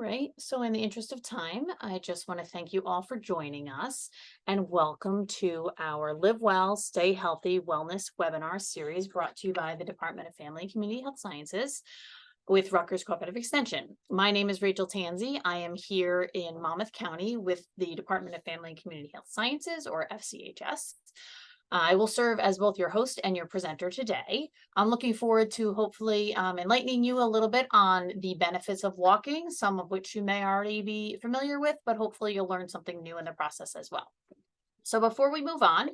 right. So, in the interest of time, I just want to thank you all for joining us and welcome to our Live Well, Stay Healthy Wellness webinar series brought to you by the Department of Family and Community Health Sciences with Rutgers Cooperative Extension. My name is Rachel Tanzi. I am here in Monmouth County with the Department of Family and Community Health Sciences, or FCHS. I will serve as both your host and your presenter today. I'm looking forward to hopefully enlightening you a little bit on the benefits of walking, some of which you may already be familiar with, but hopefully you'll learn something new in the process as well. So before we move on,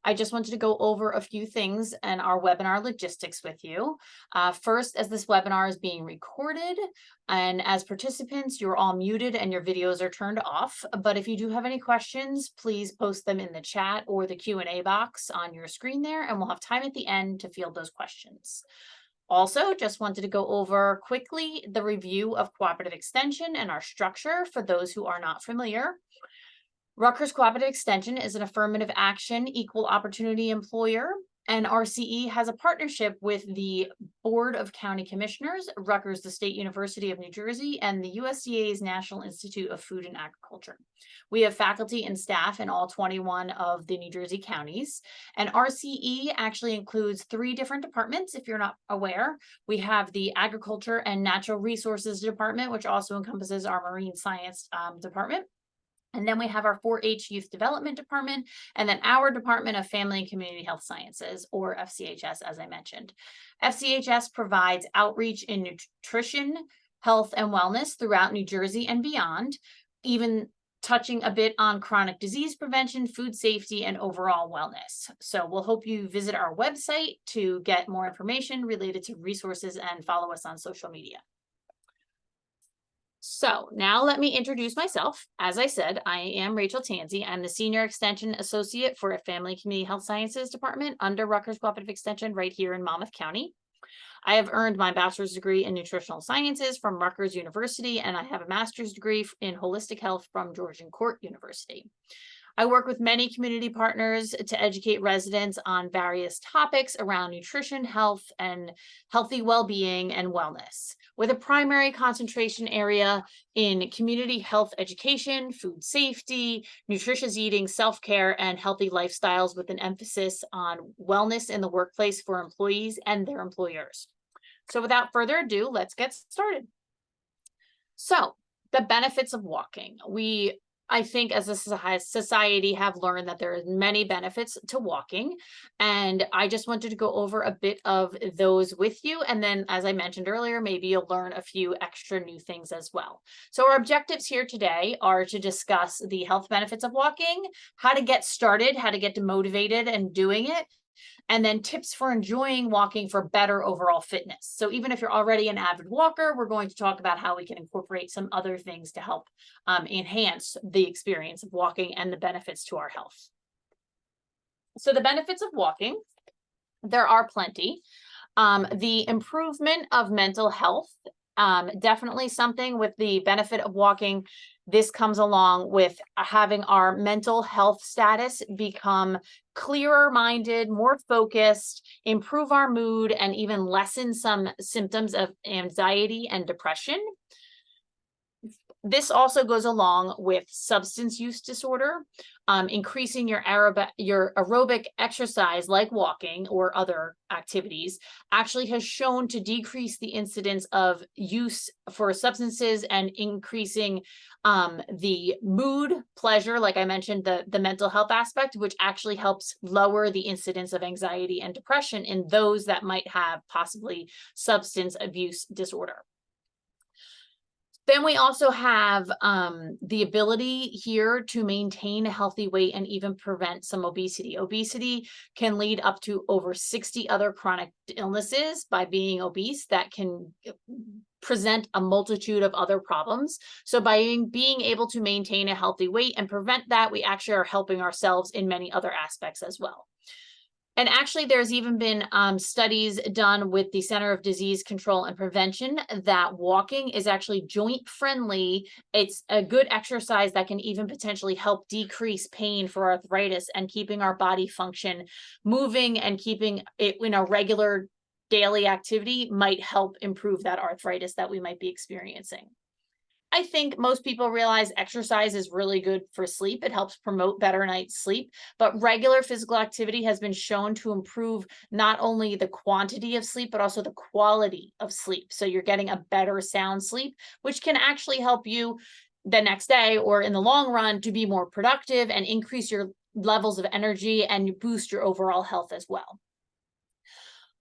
I just wanted to go over a few things and our webinar logistics with you. First, as this webinar is being recorded, and as participants, you're all muted and your videos are turned off. But if you do have any questions, please post them in the chat or the Q&A box on your screen there, and we'll have time at the end to field those questions. Also, just wanted to go over quickly the review of cooperative extension and our structure for those who are not familiar. Rutgers Cooperative Extension is an affirmative action, equal opportunity employer, and RCE has a partnership with the Board of County Commissioners, Rutgers, the State University of New Jersey, and the USDA's National Institute of Food and Agriculture. We have faculty and staff in all 21 of the New Jersey counties, and RCE actually includes 3 different departments, if you're not aware. We have the Agriculture and Natural Resources Department, which also encompasses our Marine Science Department. And then we have our 4-H Youth Development Department, and then our Department of Family and Community Health Sciences, or FCHS, as I mentioned. FCHS provides outreach in nutrition, health, and wellness throughout New Jersey and beyond, even touching a bit on chronic disease prevention, food safety, and overall wellness. So we'll hope you visit our website to get more information related to resources and follow us on social media. So now let me introduce myself. As I said, I am Rachel Tanzi. I'm the Senior Extension Associate for a Family Community Health Sciences Department under Rutgers Cooperative Extension right here in Monmouth County. I have earned my bachelor's degree in nutritional sciences from Rutgers University, and I have a master's degree in holistic health from Georgian Court University. I work with many community partners to educate residents on various topics around nutrition, health, and healthy well-being and wellness, with a primary concentration area in community health education, food safety, nutritious eating, self-care, and healthy lifestyles, with an emphasis on wellness in the workplace for employees and their employers. So without further ado, let's get started. So the benefits of walking. I think as a society have learned that there are many benefits to walking, and I just wanted to go over a bit of those with you. And then, as I mentioned earlier, maybe you'll learn a few extra new things as well. So our objectives here today are to discuss the health benefits of walking, how to get started, how to get motivated and doing it, and then tips for enjoying walking for better overall fitness. So even if you're already an avid walker, we're going to talk about how we can incorporate some other things to help enhance the experience of walking and the benefits to our health. So the benefits of walking, there are plenty. The improvement of mental health, definitely something with the benefit of walking. This comes along with having our mental health status become clearer minded, more focused, improve our mood, and even lessen some symptoms of anxiety and depression. This also goes along with substance use disorder. Increasing your aerobic exercise like walking or other activities actually has shown to decrease the incidence of use for substances and increasing the mood, pleasure, like I mentioned, the mental health aspect, which actually helps lower the incidence of anxiety and depression in those that might have possibly substance abuse disorder. Then we also have the ability here to maintain a healthy weight and even prevent some obesity. Obesity can lead up to over 60 other chronic illnesses by being obese that can present a multitude of other problems. So by being able to maintain a healthy weight and prevent that, we actually are helping ourselves in many other aspects as well. And actually, there's even been studies done with the Center of Disease Control and Prevention that walking is actually joint friendly. It's a good exercise that can even potentially help decrease pain for arthritis and keeping our body function moving, and keeping it in a regular daily activity might help improve that arthritis that we might be experiencing. I think most people realize exercise is really good for sleep. It helps promote better night's sleep, but regular physical activity has been shown to improve not only the quantity of sleep, but also the quality of sleep. So you're getting a better sound sleep, which can actually help you the next day or in the long run to be more productive and increase your levels of energy and boost your overall health as well.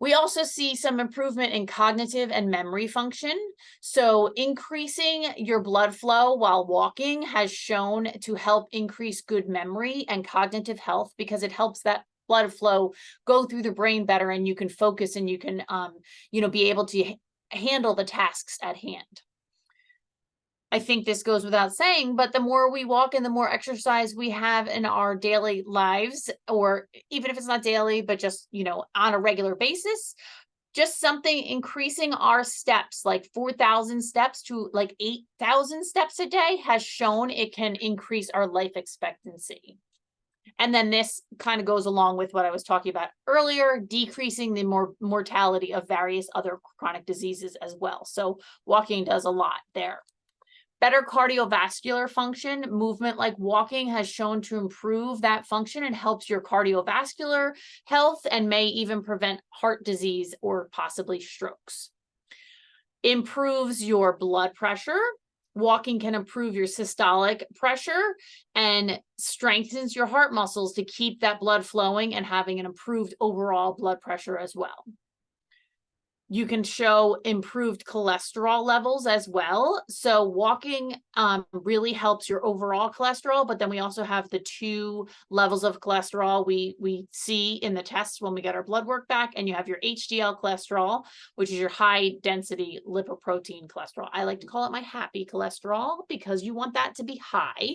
We also see some improvement in cognitive and memory function. So increasing your blood flow while walking has shown to help increase good memory and cognitive health because it helps that blood flow go through the brain better and you can focus and you can, be able to handle the tasks at hand. I think this goes without saying, but the more we walk and the more exercise we have in our daily lives, or even if it's not daily, but just, on a regular basis, just something increasing our steps, like 4,000 steps to like 8,000 steps a day has shown it can increase our life expectancy. And then this kind of goes along with what I was talking about earlier, decreasing the mortality of various other chronic diseases as well. So walking does a lot there. Better cardiovascular function, movement like walking has shown to improve that function and helps your cardiovascular health and may even prevent heart disease or possibly strokes. Improves your blood pressure. Walking can improve your systolic pressure and strengthens your heart muscles to keep that blood flowing and having an improved overall blood pressure as well. You can show improved cholesterol levels as well. So walking really helps your overall cholesterol, but then we also have the 2 levels of cholesterol we see in the tests when we get our blood work back, and you have your HDL cholesterol, which is your high density lipoprotein cholesterol. I like to call it my happy cholesterol because you want that to be high,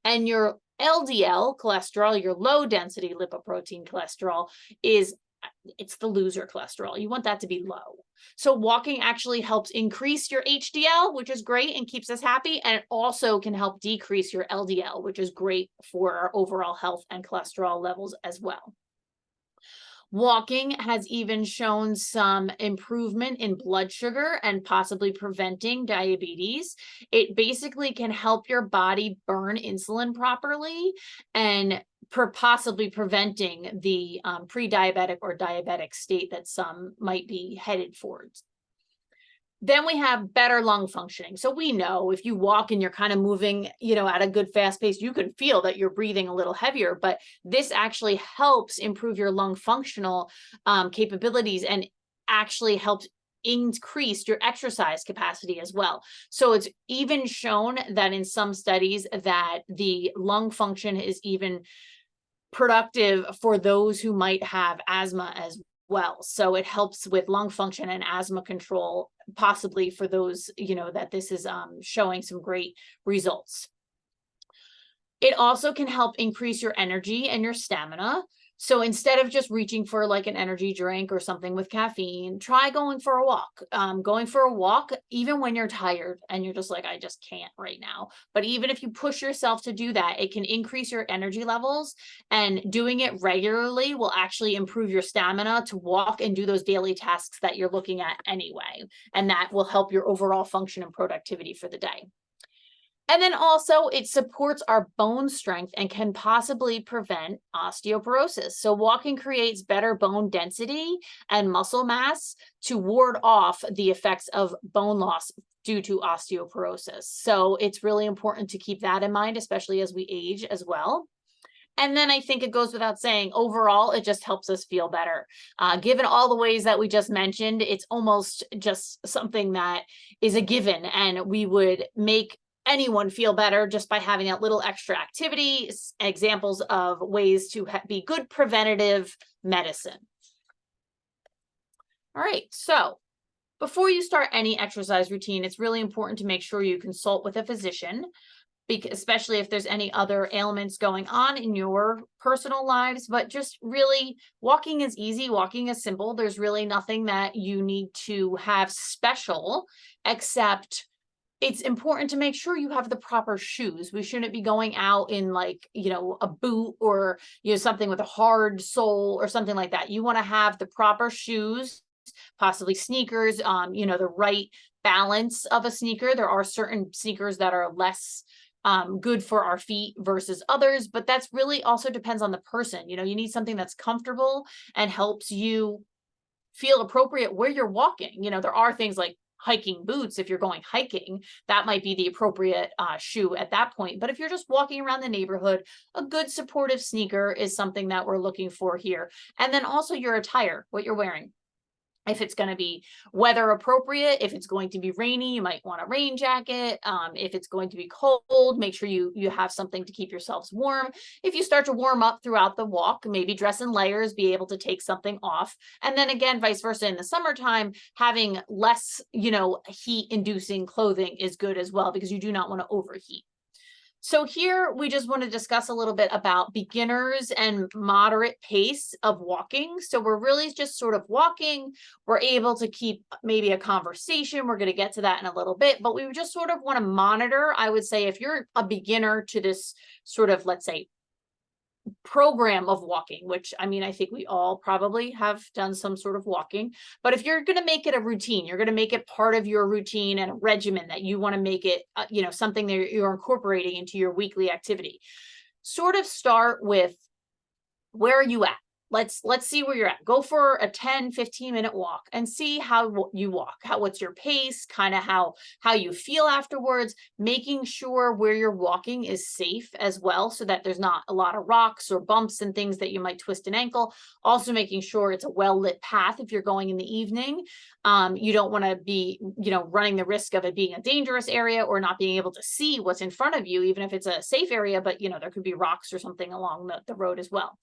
and your LDL cholesterol, your low density lipoprotein cholesterol, it's the loser cholesterol. You want that to be low. So walking actually helps increase your HDL, which is great and keeps us happy. And it also can help decrease your LDL, which is great for our overall health and cholesterol levels as well. Walking has even shown some improvement in blood sugar and possibly preventing diabetes. It basically can help your body burn insulin properly and possibly preventing the pre-diabetic or diabetic state that some might be headed towards. Then we have better lung functioning. So we know if you walk and you're kind of moving, at a good fast pace, you can feel that you're breathing a little heavier, but this actually helps improve your lung functional capabilities and actually helps increase your exercise capacity as well. So it's even shown that in some studies that the lung function is even productive for those who might have asthma as well. So it helps with lung function and asthma control, possibly for those, that this is showing some great results. It also can help increase your energy and your stamina. So instead of just reaching for like an energy drink or something with caffeine, try going for a walk. Going for a walk, even when you're tired and you're just like, I just can't right now. But even if you push yourself to do that, it can increase your energy levels, and doing it regularly will actually improve your stamina to walk and do those daily tasks that you're looking at anyway. And that will help your overall function and productivity for the day. And then also it supports our bone strength and can possibly prevent osteoporosis. So walking creates better bone density and muscle mass to ward off the effects of bone loss due to osteoporosis. So it's really important to keep that in mind, especially as we age as well. And then I think it goes without saying, overall, it just helps us feel better. Given all the ways that we just mentioned, it's almost just something that is a given, and we would make anyone feel better just by having that little extra activity. Examples of ways to be good preventative medicine. All right, so before you start any exercise routine, it's really important to make sure you consult with a physician, especially if there's any other ailments going on in your personal lives. But just really, walking is easy, walking is simple. There's really nothing that you need to have special, except it's important to make sure you have the proper shoes. We shouldn't be going out in like, a boot or, something with a hard sole or something like that. You want to have the proper shoes, possibly sneakers, the right balance of a sneaker. There are certain sneakers that are less good for our feet versus others, but that's really also depends on the person. You know, you need something that's comfortable and helps you feel appropriate where you're walking. You know, there are things like hiking boots. If you're going hiking, that might be the appropriate shoe at that point. But if you're just walking around the neighborhood, a good supportive sneaker is something that we're looking for here. And then also your attire, what you're wearing. If it's going to be weather appropriate, if it's going to be rainy, you might want a rain jacket. If it's going to be cold, make sure you have something to keep yourselves warm. If you start to warm up throughout the walk, maybe dress in layers, be able to take something off. And then again, vice versa in the summertime, having less, heat inducing clothing is good as well, because you do not want to overheat. So here we just want to discuss a little bit about beginners and moderate pace of walking. So we're really just sort of walking. We're able to keep maybe a conversation. We're going to get to that in a little bit, but we just sort of want to monitor. I would say if you're a beginner to this sort of, let's say, program of walking, which I mean, I think we all probably have done some sort of walking, but if you're going to make it a routine, you're going to make it part of your routine and a regimen that you want to make it, something that you're incorporating into your weekly activity. Sort of start with, where are you at? Let's see where you're at. Go for a 10-15 minute walk and see how you walk. What's your pace, kind of how you feel afterwards, making sure where you're walking is safe as well, so that there's not a lot of rocks or bumps and things that you might twist an ankle. Also making sure it's a well-lit path if you're going in the evening. You don't want to be, running the risk of it being a dangerous area or not being able to see what's in front of you, even if it's a safe area, but there could be rocks or something along the road as well.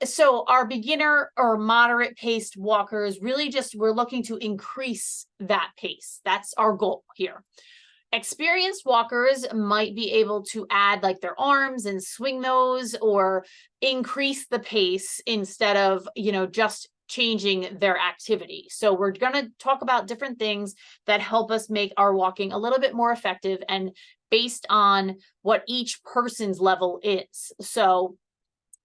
So our beginner or moderate paced walkers, really just, we're looking to increase that pace. That's our goal here. Experienced walkers might be able to add like their arms and swing those, or increase the pace instead of, just changing their activity. So we're going to talk about different things that help us make our walking a little bit more effective and based on what each person's level is. So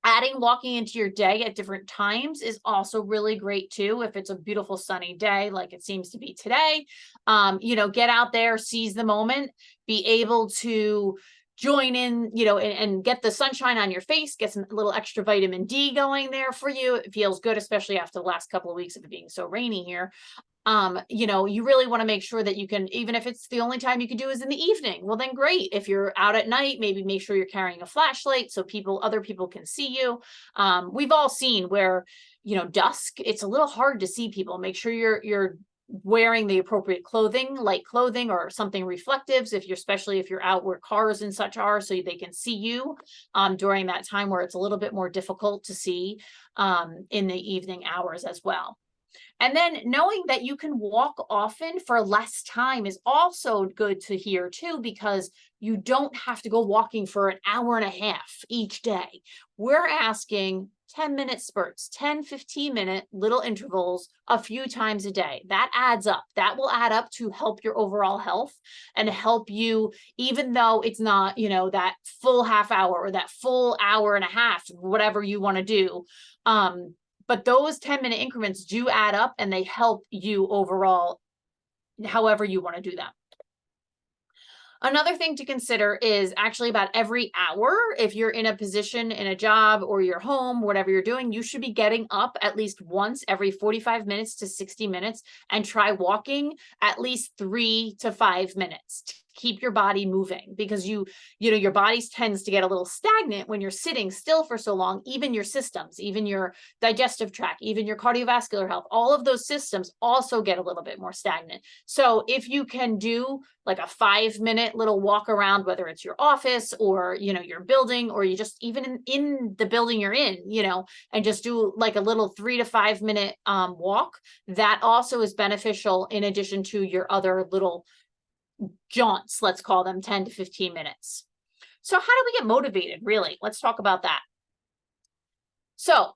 adding walking into your day at different times is also really great too. If it's a beautiful sunny day, like it seems to be today, get out there, seize the moment, be able to join in, and get the sunshine on your face, get some little extra vitamin D going there for you. It feels good, especially after the last couple of weeks of it being so rainy here. You really want to make sure that you can, even if it's the only time you can do is in the evening, well then great. If you're out at night, maybe make sure you're carrying a flashlight so other people can see you. We've all seen where, dusk, it's a little hard to see people. Make sure you're wearing the appropriate clothing, light clothing or something reflective, especially if you're out where cars and such are, so they can see you during that time where it's a little bit more difficult to see in the evening hours as well. And then knowing that you can walk often for less time is also good to hear too, because you don't have to go walking for an hour and a half each day. We're asking 10-minute spurts, 10-15 minute little intervals a few times a day. That adds up. That will add up to help your overall health and help you, even though it's not, that full half hour or that full hour and a half, whatever you want to do. But those 10-minute increments do add up and they help you overall, however you want to do that. Another thing to consider is actually about every hour, if you're in a position in a job or your home, whatever you're doing, you should be getting up at least once every 45 minutes to 60 minutes and try walking at least 3 to 5 minutes. Keep your body moving, because your body tends to get a little stagnant when you're sitting still for so long. Even your systems, even your digestive tract, even your cardiovascular health, all of those systems also get a little bit more stagnant. So if you can do like a 5-minute little walk around, whether it's your office or, your building, or you just even in the building you're in, and just do like a little 3 to 5 minute walk, that also is beneficial in addition to your other little jaunts, let's call them 10 to 15 minutes. So how do we get motivated, really? Let's talk about that. So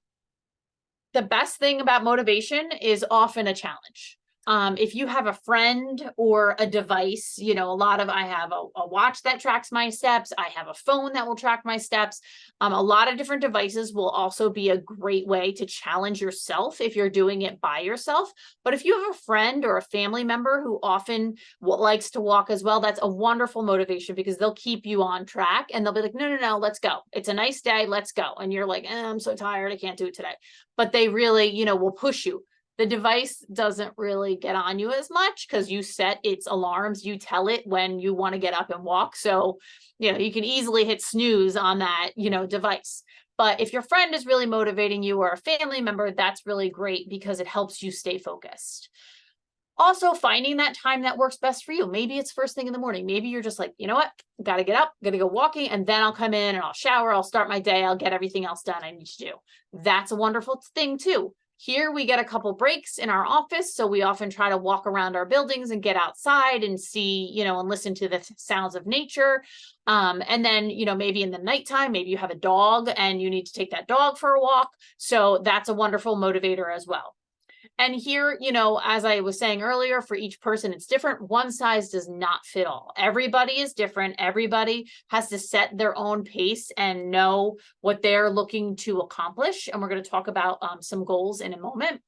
the best thing about motivation is often a challenge. If you have a friend or a device, you know, I have a watch that tracks my steps. I have a phone that will track my steps. A lot of different devices will also be a great way to challenge yourself if you're doing it by yourself. But if you have a friend or a family member who often likes to walk as well, that's a wonderful motivation because they'll keep you on track and they'll be like, no, no, no, let's go. It's a nice day. Let's go. And you're like, I'm so tired. I can't do it today. But they really, you know, will push you. The device doesn't really get on you as much because you set its alarms, you tell it when you want to get up and walk. So, you know, you can easily hit snooze on that, you know, device. But if your friend is really motivating you or a family member, that's really great because it helps you stay focused. Also, finding that time that works best for you. Maybe it's first thing in the morning. Maybe you're just like, you know what, got to get up, got to go walking, and then I'll come in and I'll shower, I'll start my day, I'll get everything else done I need to do. That's a wonderful thing too. Here we get a couple breaks in our office, so we often try to walk around our buildings and get outside and see, you know, and listen to the sounds of nature. And then, you know, maybe in the nighttime, maybe you have a dog and you need to take that dog for a walk. So that's a wonderful motivator as well. And here, you know, as I was saying earlier, for each person, it's different. One size does not fit all. Everybody is different. Everybody has to set their own pace and know what they're looking to accomplish. And we're going to talk about some goals in a moment.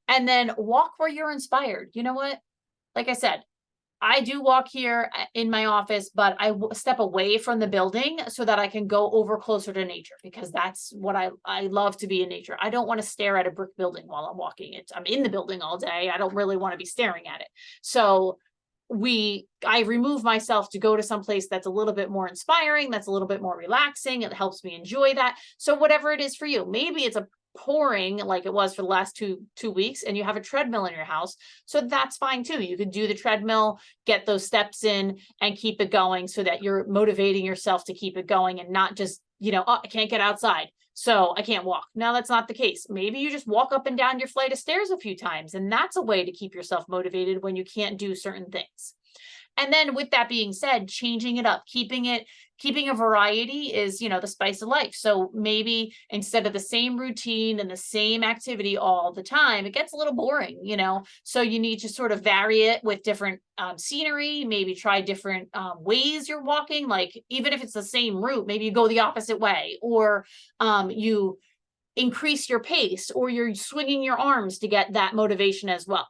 And then walk where you're inspired. You know what? Like I said, I do walk here in my office, but I step away from the building so that I can go over closer to nature because that's what I love to be in nature. I don't want to stare at a brick building while I'm walking. I'm in the building all day. I don't really want to be staring at it. So I remove myself to go to some place that's a little bit more inspiring, that's a little bit more relaxing. It helps me enjoy that. So whatever it is for you, maybe it's a pouring like it was for the last two weeks and you have a treadmill in your house, so that's fine too. You could do the treadmill, get those steps in and keep it going so that you're motivating yourself to keep it going and not just, you know, oh, I can't get outside so I can't walk. No, that's not the case. Maybe you just walk up and down your flight of stairs a few times, and that's a way to keep yourself motivated when you can't do certain things. And then with that being said, changing it up, keeping a variety is, you know, the spice of life. So maybe instead of the same routine and the same activity all the time, it gets a little boring, you know, so you need to sort of vary it with different scenery, maybe try different ways you're walking. Like even if it's the same route, maybe you go the opposite way, or you increase your pace, or you're swinging your arms to get that motivation as well.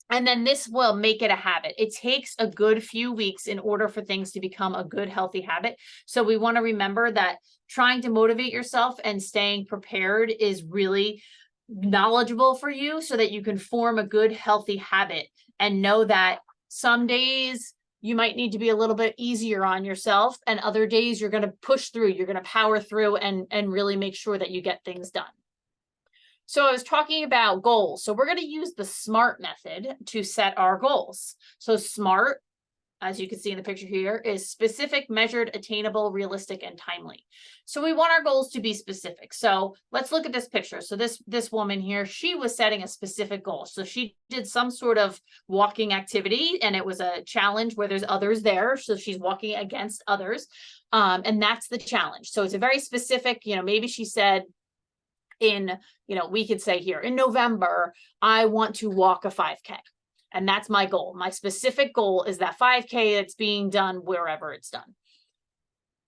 And then this will make it a habit. It takes a good few weeks in order for things to become a good, healthy habit. So we want to remember that trying to motivate yourself and staying prepared is really knowledgeable for you so that you can form a good, healthy habit and know that some days you might need to be a little bit easier on yourself, and other days you're going to push through, you're going to power through and really make sure that you get things done. So I was talking about goals. So we're going to use the SMART method to set our goals. So SMART, as you can see in the picture here, is specific, measured, attainable, realistic, and timely. So we want our goals to be specific. So let's look at this picture. So this woman here, she was setting a specific goal. So she did some sort of walking activity, and it was a challenge where there's others there. So she's walking against others. And that's the challenge. So it's a very specific, you know, maybe she said, we could say here in November, I want to walk a 5K. And that's my goal. My specific goal is that 5K that's being done wherever it's done.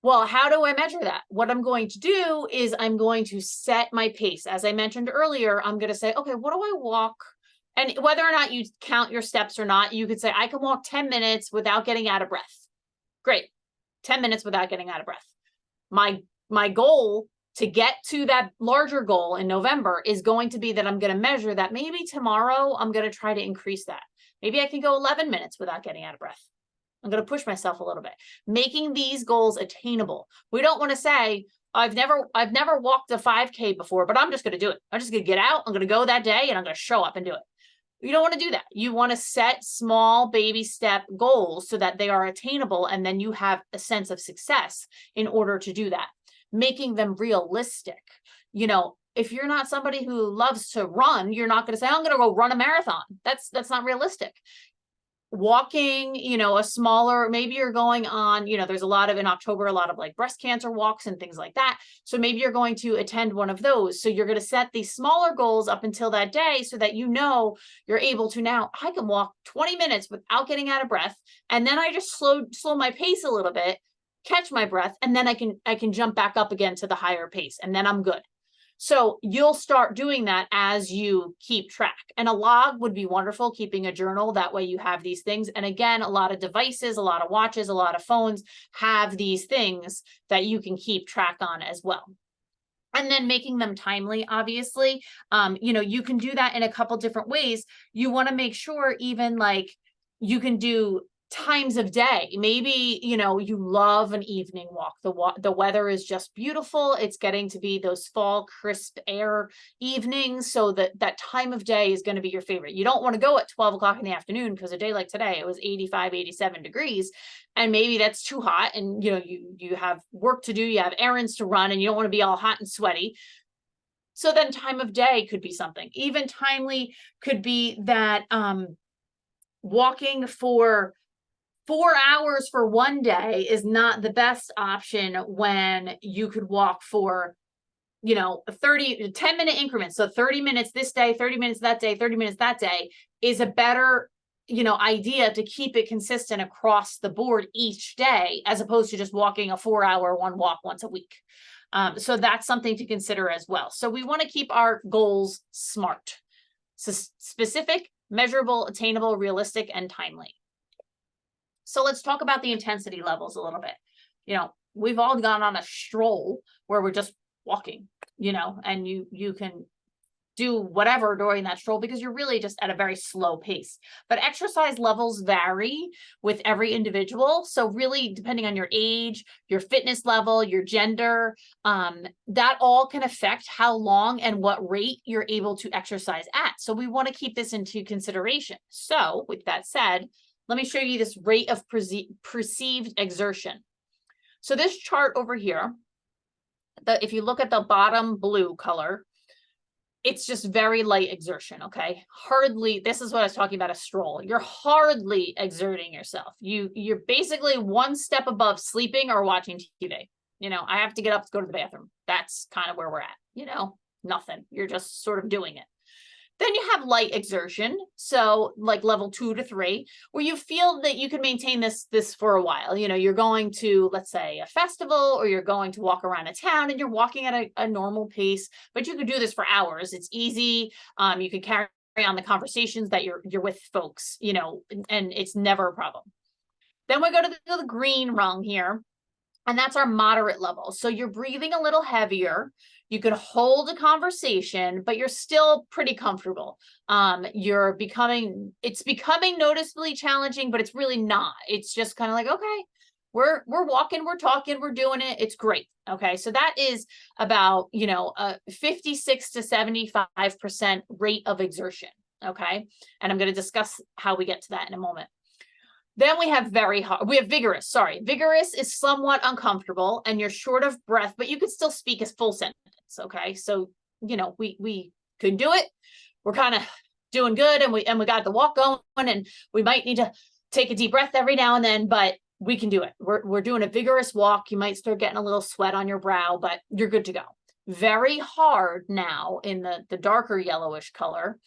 Well, how do I measure that? What I'm going to do is I'm going to set my pace. As I mentioned earlier, I'm going to say, okay, what do I walk? And whether or not you count your steps or not, you could say, I can walk 10 minutes without getting out of breath. Great. 10 minutes without getting out of breath. My goal to get to that larger goal in November is going to be that I'm going to measure that maybe tomorrow I'm going to try to increase that. Maybe I can go 11 minutes without getting out of breath. I'm going to push myself a little bit, making these goals attainable. We don't want to say, I've never walked a 5K before, but I'm just going to do it. I'm just going to get out. I'm going to go that day and I'm going to show up and do it. You don't want to do that. You want to set small baby step goals so that they are attainable. And then you have a sense of success in order to do that, making them realistic. You know, if you're not somebody who loves to run, you're not going to say, I'm going to go run a marathon. That's not realistic. walking, a smaller, maybe you're going on, there's a lot of in October, a lot of like breast cancer walks and things like that. So maybe you're going to attend one of those. So you're going to set these smaller goals up until that day so that you're able to now, I can walk 20 minutes without getting out of breath. And then I just slow my pace a little bit, catch my breath, and then I can jump back up again to the higher pace, and then I'm good. So you'll start doing that as you keep track. And a log would be wonderful, keeping a journal. That way you have these things. And again, a lot of devices, a lot of watches, a lot of phones have these things that you can keep track on as well. And then making them timely, obviously, you can do that in a couple different ways. You want to make sure even like you can do times of day. Maybe, you love an evening walk. The weather is just beautiful. It's getting to be those fall crisp air evenings. So that time of day is going to be your favorite. You don't want to go at 12 o'clock in the afternoon because a day like today, it was 85, 87 degrees. And maybe that's too hot. And, you have work to do, you have errands to run, and you don't want to be all hot and sweaty. So then time of day could be something. Even timely could be that walking for 4 hours for one day is not the best option when you could walk for, 10-minute increments. So 30 minutes this day, 30 minutes that day, 30 minutes that day is a better, idea to keep it consistent across the board each day, as opposed to just walking a 4-hour one walk once a week. So that's something to consider as well. So we want to keep our goals SMART. So specific, measurable, attainable, realistic, and timely. So let's talk about the intensity levels a little bit. We've all gone on a stroll where we're just walking, and you can do whatever during that stroll because you're really just at a very slow pace. But exercise levels vary with every individual. So really, depending on your age, your fitness level, your gender, that all can affect how long and what rate you're able to exercise at. So we want to keep this into consideration. So with that said, let me show you this rate of perceived exertion. So this chart over here, if you look at the bottom blue color, it's just very light exertion, okay? Hardly, this is what I was talking about, a stroll. You're hardly exerting yourself. You're basically one step above sleeping or watching TV. I have to get up to go to the bathroom. That's kind of where we're at, nothing. You're just sort of doing it. Then you have light exertion, so like level 2 to 3, where you feel that you can maintain this for a while. You're going to, let's say, a festival, or you're going to walk around a town, and you're walking at a normal pace, but you could do this for hours. It's easy. You can carry on the conversations that you're with folks, and it's never a problem. Then we go to the green rung here, and that's our moderate level. So you're breathing a little heavier. You can hold a conversation, but you're still pretty comfortable. It's becoming noticeably challenging, but it's really not. It's just kind of like, okay, we're walking, we're talking, we're doing it. It's great. Okay. So that is about, a 56 to 75% rate of exertion. Okay. And I'm going to discuss how we get to that in a moment. Then we have vigorous. Vigorous is somewhat uncomfortable and you're short of breath, but you can still speak a full sentence. Okay. So, we could do it. We're kind of doing good, and we got the walk going, and we might need to take a deep breath every now and then, but we can do it. We're doing a vigorous walk. You might start getting a little sweat on your brow, but you're good to go. Very hard now in the darker yellowish color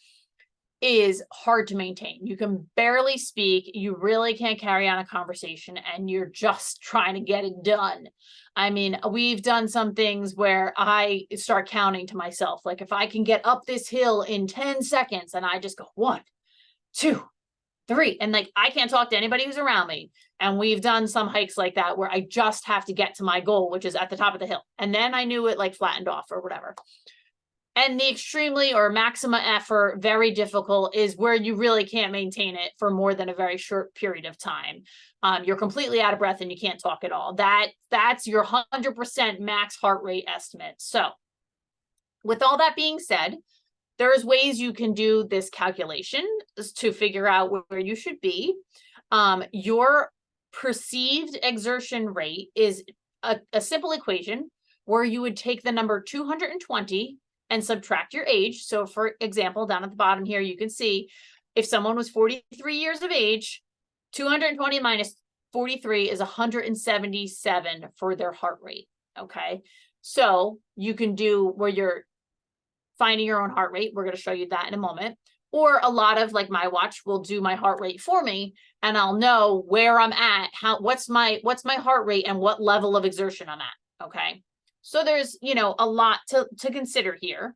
is hard to maintain. You can barely speak. You really can't carry on a conversation, and you're just trying to get it done. I mean, we've done some things where I start counting to myself, like if I can get up this hill in 10 seconds, and I just go 1, 2, 3, and like I can't talk to anybody who's around me. And we've done some hikes like that where I just have to get to my goal, which is at the top of the hill. And then I knew it like flattened off or whatever. And the extremely or maximum effort, very difficult, is where you really can't maintain it for more than a very short period of time. You're completely out of breath and you can't talk at all. That's your 100% max heart rate estimate. So with all that being said, there's ways you can do this calculation to figure out where you should be. Your perceived exertion rate is a simple equation where you would take the number 220 and subtract your age. So for example, down at the bottom here, you can see if someone was 43 years of age, 220 minus 43 is 177 for their heart rate. Okay. So you can do where you're finding your own heart rate. We're going to show you that in a moment. Or a lot of, like, my watch will do my heart rate for me, and I'll know where I'm at, what's my heart rate and what level of exertion I'm at. Okay. So there's, a lot to consider here.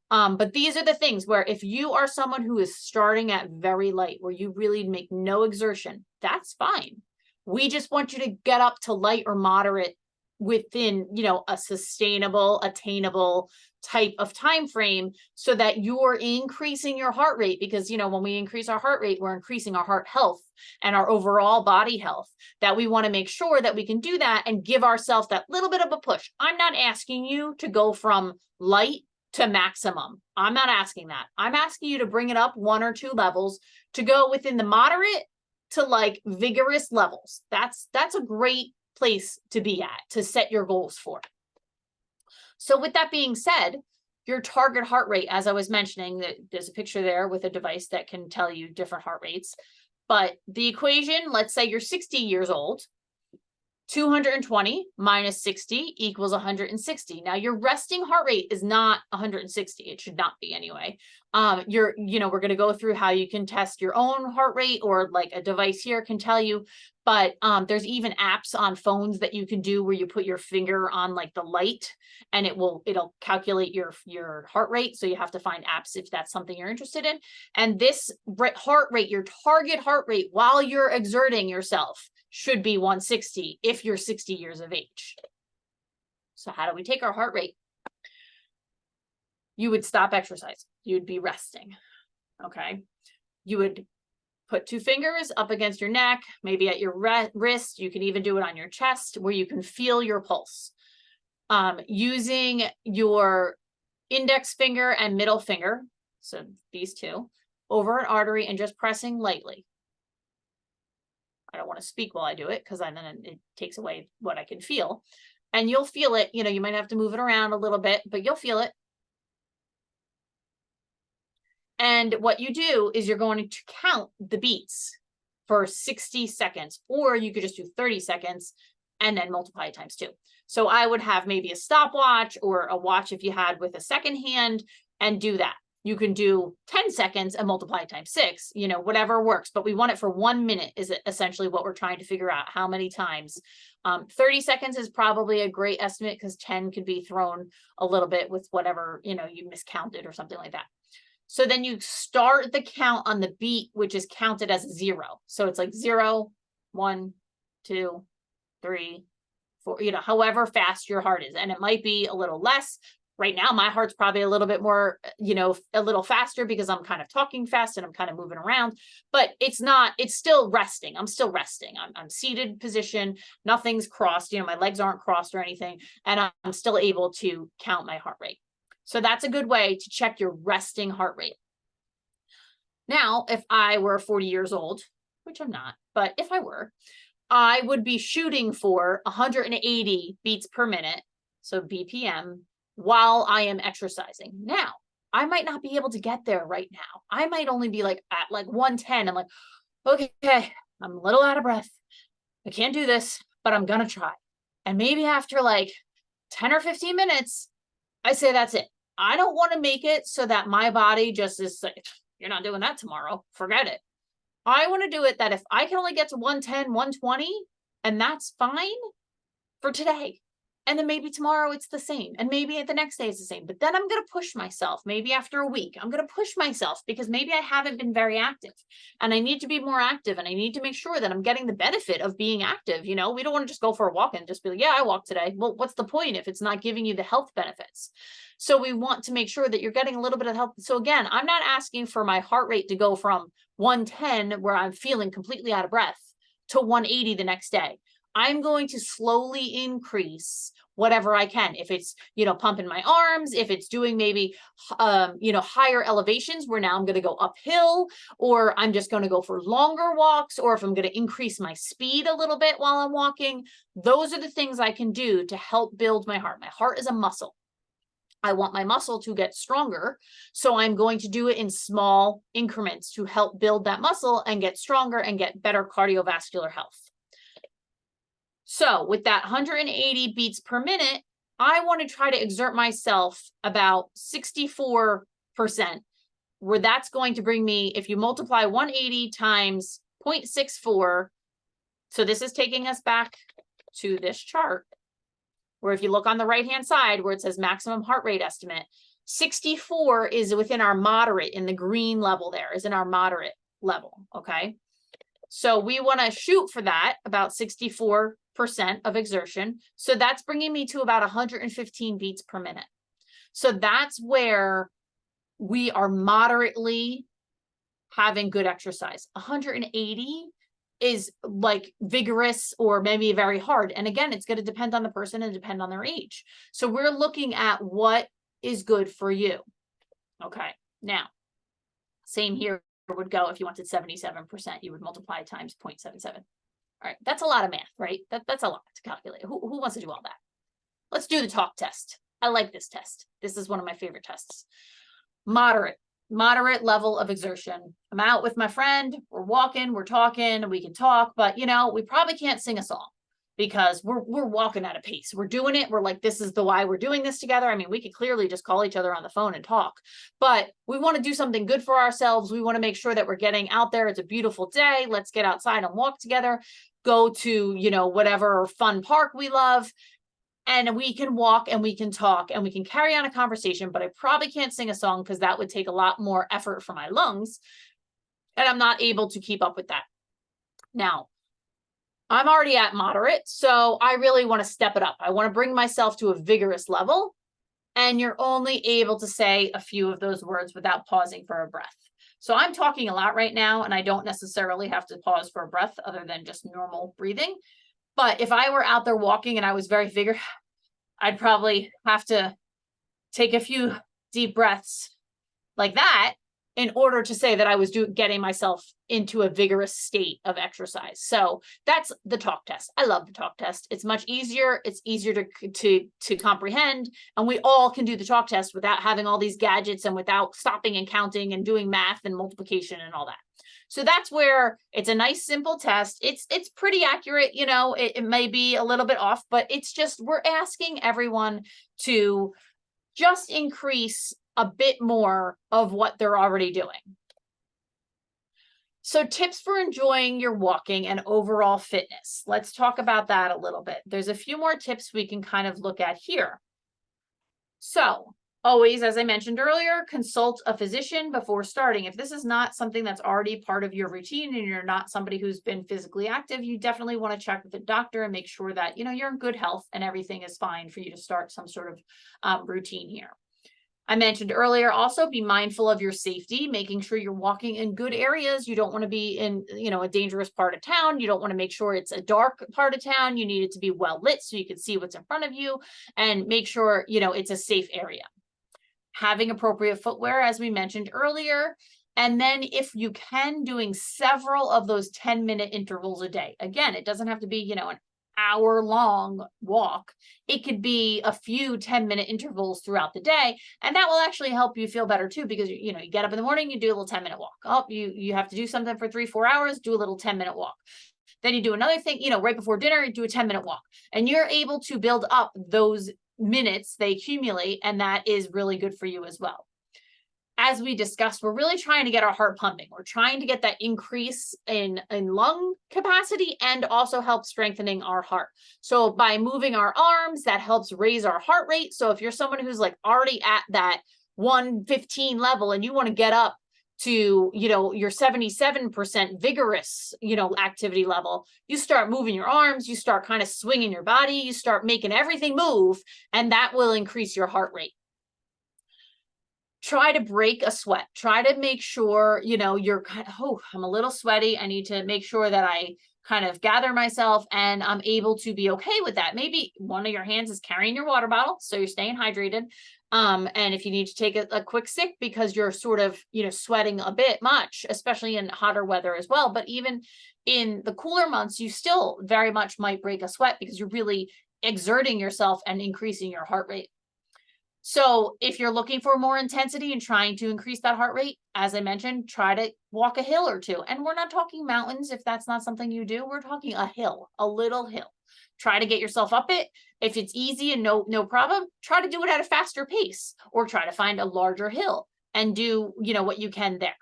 But these are the things where if you are someone who is starting at very light, where you really make no exertion, that's fine. We just want you to get up to light or moderate within, a sustainable, attainable type of time frame, so that you're increasing your heart rate. Because, when we increase our heart rate, we're increasing our heart health and our overall body health. That we want to make sure that we can do that and give ourselves that little bit of a push. I'm not asking you to go from light to maximum. I'm not asking that. I'm asking you to bring it up 1 or 2 levels, to go within the moderate to like vigorous levels. That's a great place to be at, to set your goals for. So with that being said, your target heart rate, as I was mentioning, that there's a picture there with a device that can tell you different heart rates. But the equation, let's say you're 60 years old, 220 minus 60 equals 160. Now your resting heart rate is not 160. It should not be anyway. We're going to go through how you can test your own heart rate, or like a device here can tell you. But there's even apps on phones that you can do where you put your finger on like the light, and it'll calculate your heart rate. So you have to find apps if that's something you're interested in. And this heart rate, your target heart rate while you're exerting yourself, should be 160 if you're 60 years of age. So how do we take our heart rate? You would stop exercise. You would be resting. Okay. You would put 2 fingers up against your neck, maybe at your wrist. You can even do it on your chest, where you can feel your pulse. Using your index finger and middle finger, so these 2, over an artery, and just pressing lightly. I don't want to speak while I do it, because then it takes away what I can feel. And you'll feel it. You might have to move it around a little bit, but you'll feel it. And what you do is you're going to count the beats for 60 seconds, or you could just do 30 seconds and then multiply it times 2. So I would have maybe a stopwatch or a watch if you had with a second hand, and do that. You can do 10 seconds and multiply times 6, whatever works. But we want it for 1 minute is essentially what we're trying to figure out, how many times. 30 seconds is probably a great estimate, because 10 could be thrown a little bit with whatever, you miscounted or something like that. So then you start the count on the beat, which is counted as 0. So it's like 0, 1, 2, 3, 4, however fast your heart is. And it might be a little less. Right now, my heart's probably a little bit more, a little faster, because I'm kind of talking fast and I'm kind of moving around, but it's still resting. I'm still resting. I'm seated position. Nothing's crossed. My legs aren't crossed or anything. And I'm still able to count my heart rate. So that's a good way to check your resting heart rate. Now, if I were 40 years old, which I'm not, but if I were, I would be shooting for 180 beats per minute, so BPM, while I am exercising. Now, I might not be able to get there right now. I might only be like at like 110. I'm like, okay, I'm a little out of breath. I can't do this, but I'm gonna try. And maybe after like 10 or 15 minutes, I say, that's it. I don't want to make it so that my body just is like, you're not doing that tomorrow. Forget it. I want to do it that if I can only get to 110, 120, and that's fine for today. And then maybe tomorrow it's the same. And maybe the next day it's the same. But then I'm going to push myself. Maybe after a week, I'm going to push myself, because maybe I haven't been very active, and I need to be more active, and I need to make sure that I'm getting the benefit of being active. We don't want to just go for a walk and just be like, yeah, I walked today. Well, what's the point if it's not giving you the health benefits? So we want to make sure that you're getting a little bit of health. So again, I'm not asking for my heart rate to go from 110, where I'm feeling completely out of breath, to 180 the next day. I'm going to slowly increase whatever I can. If it's, pumping my arms, if it's doing maybe, higher elevations where now I'm going to go uphill, or I'm just going to go for longer walks, or if I'm going to increase my speed a little bit while I'm walking. Those are the things I can do to help build my heart. My heart is a muscle. I want my muscle to get stronger. So I'm going to do it in small increments to help build that muscle and get stronger and get better cardiovascular health. So with that 180 beats per minute, I want to try to exert myself about 64%, where that's going to bring me, if you multiply 180 times 0.64, so this is taking us back to this chart, where if you look on the right-hand side where it says maximum heart rate estimate, 64 is within our moderate, in the green level there, is in our moderate level, okay? So we want to shoot for that, about 64% of exertion. So that's bringing me to about 115 beats per minute. So that's where we are moderately having good exercise. 180 is like vigorous or maybe very hard. And again, it's going to depend on the person and depend on their age. So we're looking at what is good for you. Okay. Now, same here would go if you wanted 77%, you would multiply times 0.77. All right. That's a lot of math, right? That's a lot to calculate. Who wants to do all that? Let's do the talk test. I like this test. This is one of my favorite tests. Moderate level of exertion. I'm out with my friend, we're walking, we're talking, we can talk, but you know, we probably can't sing a song because we're walking at a pace. We're doing it. We're like, this is the why we're doing this together. I mean, we could clearly just call each other on the phone and talk, but we want to do something good for ourselves. We want to make sure that we're getting out there. It's a beautiful day. Let's get outside and walk together, go to, you know, whatever fun park we love. And we can walk and we can talk and we can carry on a conversation, but I probably can't sing a song because that would take a lot more effort for my lungs. And I'm not able to keep up with that. Now, I'm already at moderate, so I really want to step it up. I want to bring myself to a vigorous level. And you're only able to say a few of those words without pausing for a breath. So I'm talking a lot right now, and I don't necessarily have to pause for a breath other than just normal breathing. But if I were out there walking and I was very vigorous, I'd probably have to take a few deep breaths like that in order to say that I was getting myself into a vigorous state of exercise. So that's the talk test. I love the talk test. It's much easier. It's easier to comprehend. And we all can do the talk test without having all these gadgets and without stopping and counting and doing math and multiplication and all that. So that's where it's a nice, simple test. It's pretty accurate. You know, it may be a little bit off, but it's just, we're asking everyone to just increase a bit more of what they're already doing. So tips for enjoying your walking and overall fitness. Let's talk about that a little bit. There's a few more tips we can kind of look at here. So always, as I mentioned earlier, consult a physician before starting. If this is not something that's already part of your routine and you're not somebody who's been physically active, you definitely want to check with a doctor and make sure that, you know, you're in good health and everything is fine for you to start some sort of routine here. I mentioned earlier, also be mindful of your safety, making sure you're walking in good areas. You don't want to be in, you know, a dangerous part of town. You don't want to make sure it's a dark part of town. You need it to be well lit so you can see what's in front of you and make sure, you know, it's a safe area. Having appropriate footwear, as we mentioned earlier. And then if you can, doing several of those 10-minute intervals a day. Again, it doesn't have to be, you know, an hour-long walk. It could be a few 10-minute intervals throughout the day. And that will actually help you feel better too, because, you know, you get up in the morning, you do a little 10-minute walk. Oh, you have to do something for 3-4 hours, do a little 10-minute walk. Then you do another thing, you know, right before dinner, you do a 10-minute walk. And you're able to build up those minutes, they accumulate, and that is really good for you as well. As we discussed, we're really trying to get our heart pumping. We're trying to get that increase in lung capacity and also help strengthening our heart. So by moving our arms, that helps raise our heart rate. So if you're someone who's like already at that 115 level and you want to get up to, you know, your 77% vigorous, you know, activity level, you start moving your arms, you start kind of swinging your body, you start making everything move, and that will increase your heart rate. Try to break a sweat. Try to make sure, you know, you're kind of, oh, I'm a little sweaty. I need to make sure that I kind of gather myself and I'm able to be okay with that. Maybe one of your hands is carrying your water bottle, so you're staying hydrated. And if you need to take a quick sip because you're sort of, you know, sweating a bit much, especially in hotter weather as well. But even in the cooler months, you still very much might break a sweat because you're really exerting yourself and increasing your heart rate. So if you're looking for more intensity and trying to increase that heart rate, as I mentioned, try to walk a hill or two. And we're not talking mountains if that's not something you do. We're talking a hill, a little hill. Try to get yourself up it. If it's easy and no problem, try to do it at a faster pace, or try to find a larger hill and do, what you can there.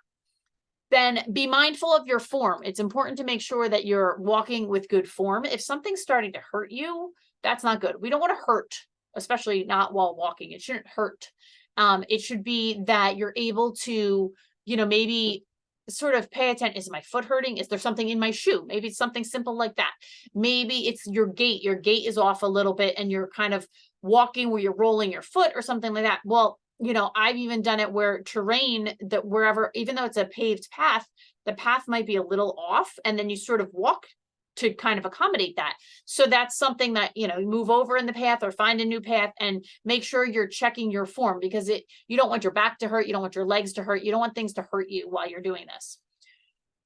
Then be mindful of your form. It's important to make sure that you're walking with good form. If something's starting to hurt you, that's not good. We don't want to hurt, especially not while walking. It shouldn't hurt. It should be that you're able to, maybe sort of pay attention. Is my foot hurting? Is there something in my shoe? Maybe it's something simple like that. Maybe it's your gait. Your gait is off a little bit and you're kind of walking where you're rolling your foot or something like that. Well, I've even done it where terrain that wherever, even though it's a paved path, the path might be a little off, and then you sort of walk to kind of accommodate that. So that's something that, move over in the path or find a new path and make sure you're checking your form, because you don't want your back to hurt. You don't want your legs to hurt. You don't want things to hurt you while you're doing this.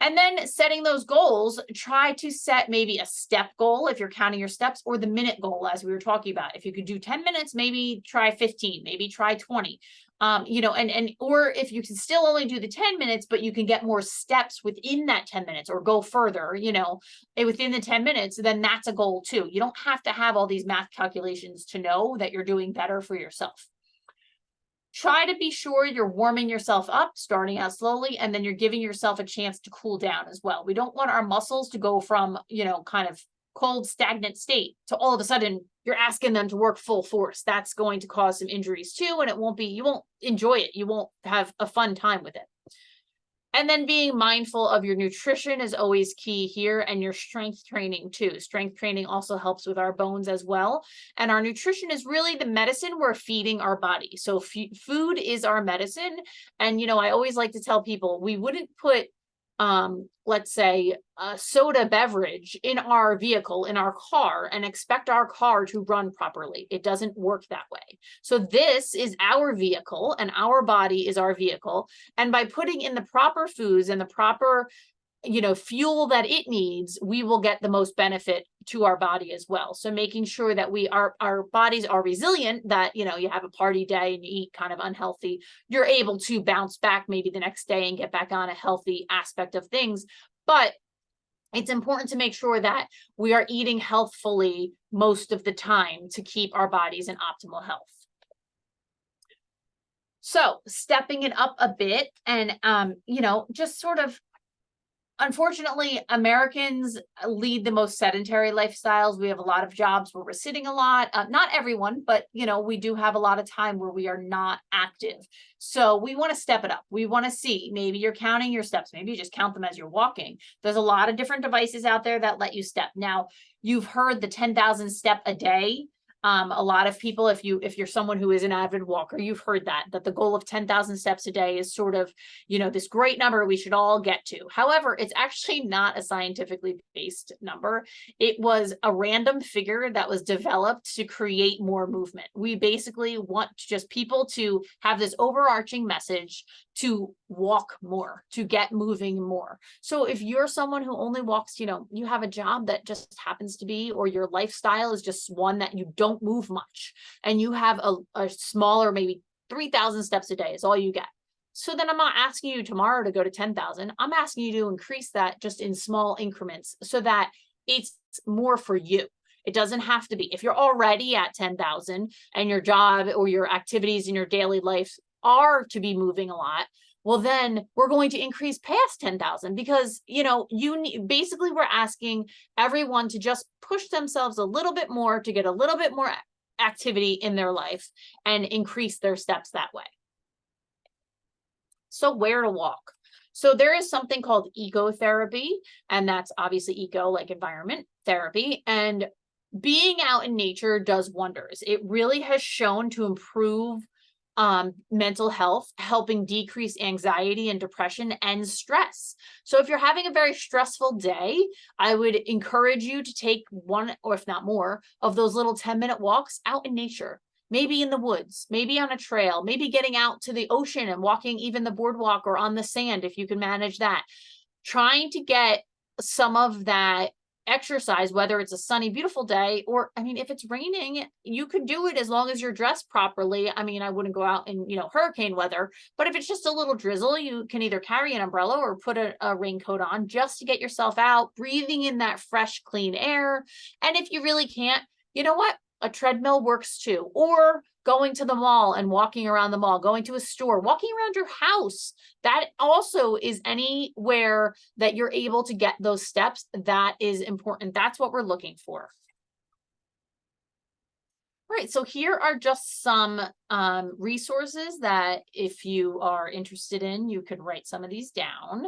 And then setting those goals, try to set maybe a step goal if you're counting your steps, or the minute goal, as we were talking about. If you could do 10 minutes, maybe try 15, maybe try 20. Or if you can still only do the 10 minutes, but you can get more steps within that 10 minutes or go further, within the 10 minutes, then that's a goal too. You don't have to have all these math calculations to know that you're doing better for yourself. Try to be sure you're warming yourself up, starting out slowly, and then you're giving yourself a chance to cool down as well. We don't want our muscles to go from, kind of cold, stagnant state to all of a sudden you're asking them to work full force. That's going to cause some injuries too, and you won't enjoy it. You won't have a fun time with it. And then being mindful of your nutrition is always key here, and your strength training too. Strength training also helps with our bones as well. And our nutrition is really the medicine we're feeding our body. So food is our medicine. And, I always like to tell people we wouldn't put, let's say, a soda beverage in our vehicle, in our car, and expect our car to run properly. It doesn't work that way. So this is our vehicle, and our body is our vehicle. And by putting in the proper foods and the proper, fuel that it needs, we will get the most benefit to our body as well. So making sure that our bodies are resilient, that, you have a party day and you eat kind of unhealthy, you're able to bounce back maybe the next day and get back on a healthy aspect of things. But it's important to make sure that we are eating healthfully most of the time to keep our bodies in optimal health. So stepping it up a bit and, just sort of, unfortunately, Americans lead the most sedentary lifestyles. We have a lot of jobs where we're sitting a lot. Not everyone, but, we do have a lot of time where we are not active. So we want to step it up. We want to see, maybe you're counting your steps. Maybe you just count them as you're walking. There's a lot of different devices out there that let you step. Now, you've heard the 10,000 step a day. A lot of people, if you're someone who is an avid walker, you've heard that the goal of 10,000 steps a day is sort of, this great number we should all get to. However, it's actually not a scientifically based number. It was a random figure that was developed to create more movement. We basically want just people to have this overarching message to walk more, to get moving more. So if you're someone who only walks, you have a job that just happens to be, or your lifestyle is just one that you don't move much, and you have a smaller, maybe 3,000 steps a day is all you get. So then I'm not asking you tomorrow to go to 10,000. I'm asking you to increase that just in small increments so that it's more for you. It doesn't have to be. If you're already at 10,000 and your job or your activities in your daily life are to be moving a lot, well, then we're going to increase past 10,000, because, basically we're asking everyone to just push themselves a little bit more to get a little bit more activity in their life and increase their steps that way. So where to walk? So there is something called ecotherapy, and that's obviously eco, like environment therapy, and being out in nature does wonders. It really has shown to improve mental health, helping decrease anxiety and depression and stress. So if you're having a very stressful day, I would encourage you to take one, or if not more, of those little 10-minute walks out in nature. Maybe in the woods, maybe on a trail, maybe getting out to the ocean and walking even the boardwalk or on the sand if you can manage that. Trying to get some of that exercise, whether it's a sunny, beautiful day, or I mean, if it's raining, you could do it as long as you're dressed properly. I mean, I wouldn't go out in, hurricane weather, but if it's just a little drizzle, you can either carry an umbrella or put a raincoat on just to get yourself out, breathing in that fresh, clean air. And if you really can't, you know what? A treadmill works too. Or going to the mall and walking around the mall, going to a store, walking around your house. That also is anywhere that you're able to get those steps. That is important. That's what we're looking for. All right, so here are just some resources that if you are interested in, you could write some of these down.